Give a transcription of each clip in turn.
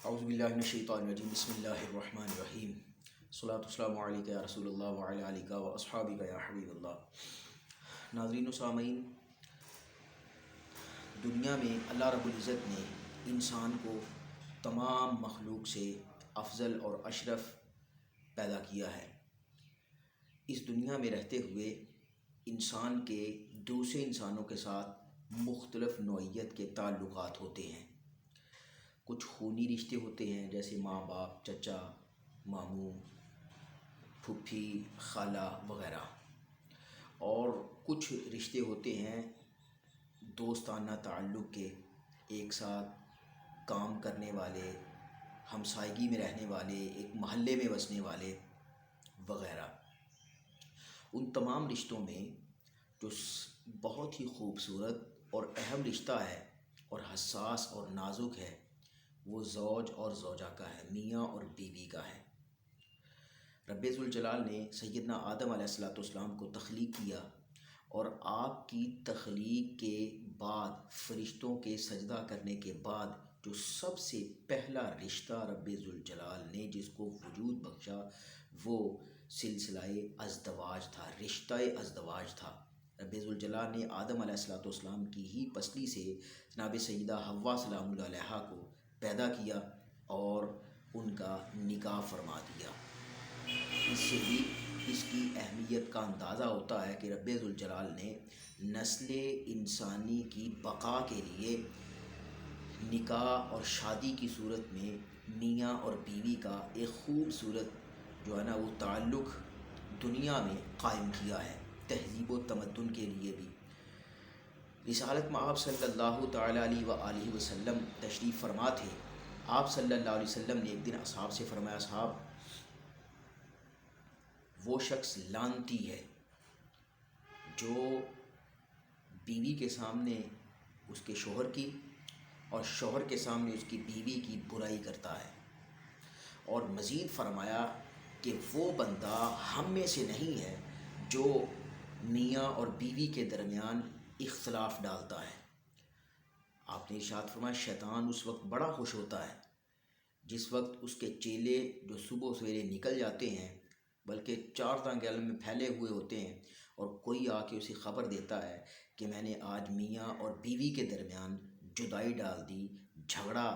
اعوذ باللہ من الشیطان الرجیم بسم اللہ الرحمن الرحیم صلاۃ والسلام علیک یا رسول اللہ وعلی آلک و اصحابک یا حبیب اللہ۔ ناظرین و سامعین، دنیا میں اللہ رب العزت نے انسان کو تمام مخلوق سے افضل اور اشرف پیدا کیا ہے۔ اس دنیا میں رہتے ہوئے انسان کے دوسرے انسانوں کے ساتھ مختلف نوعیت کے تعلقات ہوتے ہیں۔ کچھ خونی رشتے ہوتے ہیں جیسے ماں باپ، چچا، ماموں، پھوپھی، خالہ وغیرہ، اور کچھ رشتے ہوتے ہیں دوستانہ تعلق کے، ایک ساتھ کام کرنے والے، ہمسائیگی میں رہنے والے، ایک محلے میں بسنے والے وغیرہ۔ ان تمام رشتوں میں جو بہت ہی خوبصورت اور اہم رشتہ ہے اور حساس اور نازک ہے وہ زوج اور زوجہ کا ہے، میاں اور بیوی کا ہے۔ رب ذوالجلال نے سیدنا آدم علیہ السلام کو تخلیق کیا، اور آپ کی تخلیق کے بعد فرشتوں کے سجدہ کرنے کے بعد جو سب سے پہلا رشتہ رب ذوالجلال نے جس کو وجود بخشا وہ سلسلہ ازدواج تھا، رشتہ ازدواج تھا۔ رب ذوالجلال نے آدم علیہ السلام کی ہی پسلی سے جناب سیدہ حوا سلام اللہ علیہا کو پیدا کیا اور ان کا نکاح فرما دیا۔ اس سے بھی اس کی اہمیت کا اندازہ ہوتا ہے کہ رب ذوالجلال نے نسل انسانی کی بقا کے لیے نکاح اور شادی کی صورت میں میاں اور بیوی کا ایک خوبصورت جو ہے نا وہ تعلق دنیا میں قائم کیا ہے، تہذیب و تمدن کے لیے بھی۔ رسالت میں آپ صلی اللہ تعالیٰ علیہ وآلہ وسلم تشریف فرما تھے۔ آپ صلی اللہ علیہ وسلم نے ایک دن اصحاب سے فرمایا، اصحاب، وہ شخص لعنتی ہے جو بیوی کے سامنے اس کے شوہر کی اور شوہر کے سامنے اس کی بیوی کی برائی کرتا ہے، اور مزید فرمایا کہ وہ بندہ ہم میں سے نہیں ہے جو میاں اور بیوی کے درمیان اختلاف ڈالتا ہے۔ آپ نے ارشاد فرمایا شیطان اس وقت بڑا خوش ہوتا ہے جس وقت اس کے چیلے جو صبح سویرے نکل جاتے ہیں، بلکہ چار تانگے عالم میں پھیلے ہوئے ہوتے ہیں، اور کوئی آ کے اسے خبر دیتا ہے کہ میں نے آج میاں اور بیوی کے درمیان جدائی ڈال دی، جھگڑا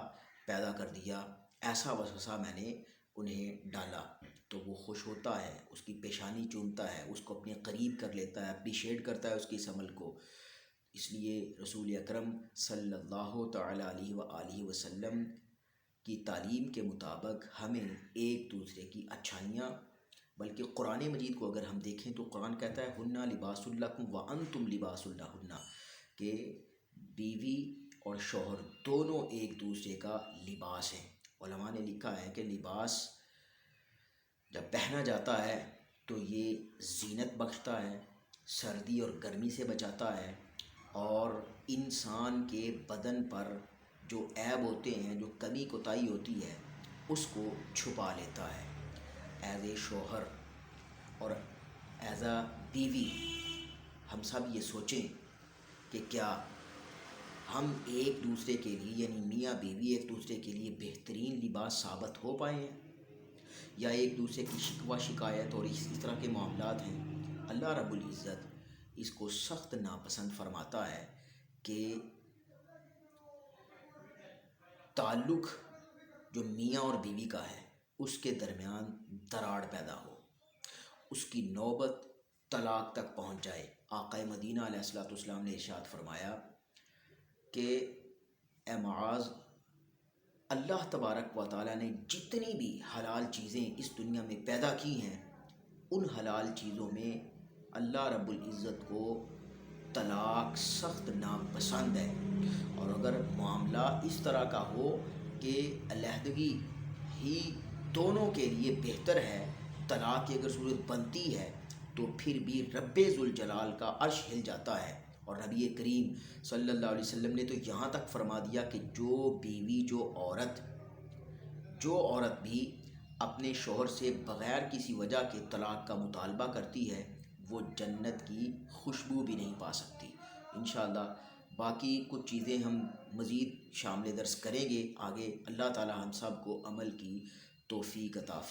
پیدا کر دیا، ایسا وسوسہ میں نے انہیں ڈالا، تو وہ خوش ہوتا ہے، اس کی پیشانی چومتا ہے، اس کو اپنے قریب کر لیتا ہے، اپریشیٹ کرتا ہے اس کی اس عمل کو۔ اس لیے رسول اکرم صلی اللہ تعالیٰ علیہ وآلہ وسلم کی تعلیم کے مطابق ہمیں ایک دوسرے کی اچھائیاں، بلکہ قرآن مجید کو اگر ہم دیکھیں تو قرآن کہتا ہے ہن لباس لکم وانتم لباس لہن، کہ بیوی اور شوہر دونوں ایک دوسرے کا لباس ہیں۔ علماء نے لکھا ہے کہ لباس جب پہنا جاتا ہے تو یہ زینت بخشتا ہے، سردی اور گرمی سے بچاتا ہے، اور انسان کے بدن پر جو عیب ہوتے ہیں، جو کمی کوتاہی ہوتی ہے، اس کو چھپا لیتا ہے۔ ایز اے شوہر اور ایز اے بیوی ہم سب یہ سوچیں کہ کیا ہم ایک دوسرے کے لیے یعنی میاں بیوی ایک دوسرے کے لیے بہترین لباس ثابت ہو پائے ہیں، یا ایک دوسرے کی شکوہ شکایت اور اس طرح کے معاملات ہیں۔ اللہ رب العزت اس کو سخت ناپسند فرماتا ہے کہ تعلق جو میاں اور بیوی کا ہے اس کے درمیان دراڑ پیدا ہو، اس کی نوبت طلاق تک پہنچ جائے۔ آقا مدینہ علیہ السلام نے ارشاد فرمایا کہ اے معاذ، اللہ تبارک و تعالیٰ نے جتنی بھی حلال چیزیں اس دنیا میں پیدا کی ہیں، ان حلال چیزوں میں اللہ رب العزت کو طلاق سخت ناپسند ہے، اور اگر معاملہ اس طرح کا ہو کہ علیحدگی ہی دونوں کے لیے بہتر ہے، طلاق کی اگر صورت بنتی ہے تو پھر بھی رب ذوالجلال کا عرش ہل جاتا ہے۔ اور نبی کریم صلی اللہ علیہ وسلم نے تو یہاں تک فرما دیا کہ جو بیوی جو عورت بھی اپنے شوہر سے بغیر کسی وجہ کے طلاق کا مطالبہ کرتی ہے وہ جنت کی خوشبو بھی نہیں پا سکتی۔ انشاءاللہ باقی کچھ چیزیں ہم مزید شامل درس کریں گے آگے۔ اللہ تعالی ہم سب کو عمل کی توفیق عطا فرمائے۔